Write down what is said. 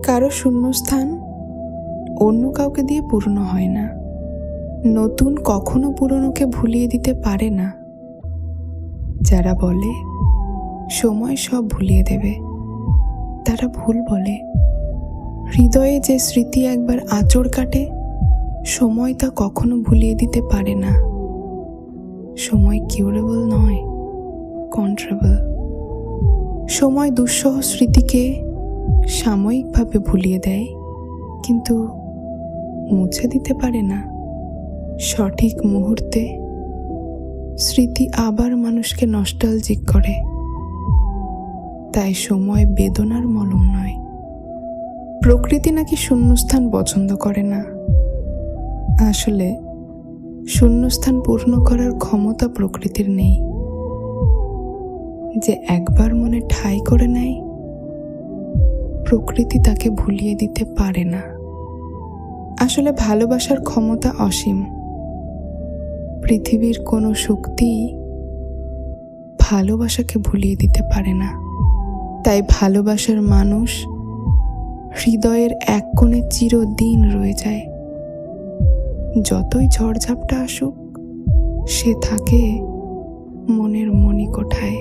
কারো শূন্যস্থান অন্য কাউকে দিয়ে পূর্ণ হয় না। নতুন কখনো পুরনোকে ভুলিয়ে দিতে পারে না। যারা বলে সময় সব ভুলিয়ে দেবে, তারা ভুল বলে। হৃদয়ে যে স্মৃতি একবার আঁচড় কাটে, সময় তা কখনো ভুলিয়ে দিতে পারে না। সময় কিউরেবল নয়, কন্ট্রেবল। সময় দুঃসহ স্মৃতিকে সাময়িকভাবে ভুলিয়ে দেয়, কিন্তু মুছে দিতে পারে না। সঠিক মুহূর্তে স্মৃতি আবার মানুষকে নস্টালজিক করে। তাই সময় বেদনার মলম নয়। প্রকৃতি নাকি শূন্যস্থান পছন্দ করে না। আসলে শূন্যস্থান পূর্ণ করার ক্ষমতা প্রকৃতির নেই। যে একবার মনে ঠাঁই করে নেয়, প্রকৃতি তাকে ভুলিয়ে দিতে পারে না। আসলে ভালোবাসার ক্ষমতা অসীম। পৃথিবীর কোনো শক্তি ভালোবাসাকে ভুলিয়ে দিতে পারে না। তাই ভালোবাসার মানুষ হৃদয়ের এক কোণে চিরদিন রয়ে যায়। যতই ঝড়ঝাপটা আসুক, সে থাকে মনের মণিকোঠায়।